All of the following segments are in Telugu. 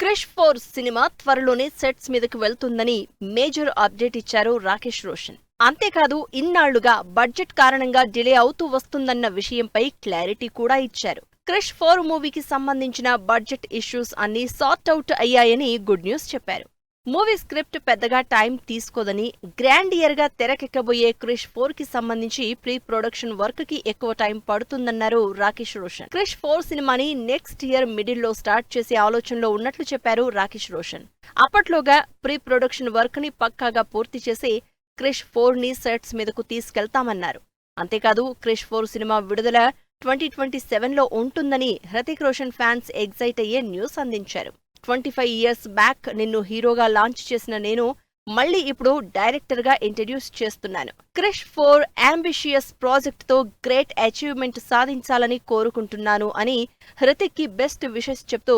క్రిష్ 4 సినిమా త్వరలోనే సెట్స్ మీదకు వెళ్తుందని మేజర్ అప్డేట్ ఇచ్చారు రాకేష్ రోషన్. అంతేకాదు ఇన్నాళ్లుగా బడ్జెట్ కారణంగా డిలే అవుతూ వస్తుందన్న విషయంపై క్లారిటీ కూడా ఇచ్చారు. క్రిష్ 4 మూవీకి సంబంధించిన బడ్జెట్ ఇష్యూస్ అన్నీ సార్ట్ అవుట్ అయ్యాయని గుడ్ న్యూస్ చెప్పారు. మూవీ స్క్రిప్ట్ పెద్దగా టైం తీసుకోదని, గ్రాండియర్ గా తెరకెక్కబోయే క్రిష్ 4 కి సంబంధించి ప్రీ ప్రొడక్షన్ వర్క్ కి ఎక్కువ టైం పడుతుందన్నారు రాకేష్ రోషన్. క్రిష్ 4 సినిమాని నెక్స్ట్ ఇయర్ మిడిల్ లో స్టార్ట్ చేసే ఆలోచనలో ఉన్నట్లు చెప్పారు రాకేష్ రోషన్. అప్పట్లోగా ప్రీ ప్రొడక్షన్ వర్క్ ని పక్కాగా పూర్తి చేసి క్రిష్ 4 ని సెట్స్ మీదకు తీసుకెళ్తామన్నారు. అంతేకాదు క్రిష్ 4 సినిమా విడుదల 2027లో ఉంటుందని హృతిక్ రోషన్ ఫ్యాన్స్ ఎగ్జైట్ అయ్యే న్యూస్ అందించారు. 25 years బ్యాక్ నిన్ను హీరోగా లాంచ్ చేసిన నేను మళ్లీ ఇప్పుడు డైరెక్టర్ గా ఇంట్రడ్యూస్ చేస్తున్నాను. క్రిష్ 4 అంబిషియస్ ప్రాజెక్ట్ తో గ్రేట్ అచీవ్మెంట్ సాధించాలని కోరుకుంటున్నాను అని హృతిక్ కి బెస్ట్ విషెస్ చెప్తూ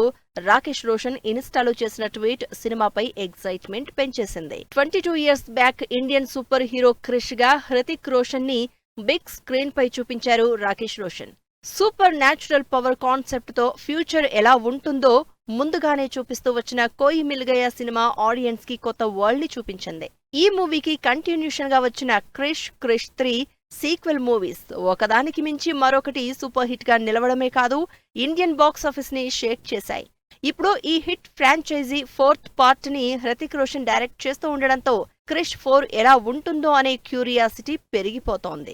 రాకేష్ రోషన్ ఇన్స్టాలో చేసిన ట్వీట్ సినిమాపై ఎగ్జైట్మెంట్ పెంచేసింది. 22 years back Indian super hero Krrish గా హృతిక్ రోషన్ ని బిగ్ స్క్రీన్ పై చూపించారు Rakesh Roshan. Super natural power concept తో ఫ్యూచర్ ఎలా ఉంటుందో ముందుగానే చూపిస్తూ వచ్చిన కోయి మిల్ గయా సినిమా ఆడియన్స్ కి కొత్త వరల్డ్ ని చూపించింది. ఈ మూవీకి కంటిన్యూషన్ గా వచ్చిన క్రిష్ 3 సీక్వెల్ మూవీస్ ఒకదానికి మించి మరొకటి సూపర్ హిట్ గా నిలవడమే కాదు, ఇండియన్ బాక్సాఫీస్ ని షేక్ చేశాయి. ఇప్పుడు ఈ హిట్ ఫ్రాంచైజీ 4th పార్ట్ ని హృతిక్ రోషన్ డైరెక్ట్ చేస్తూ ఉండడంతో క్రిష్ 4 ఎలా ఉంటుందో అనే క్యూరియాసిటీ పెరిగిపోతోంది.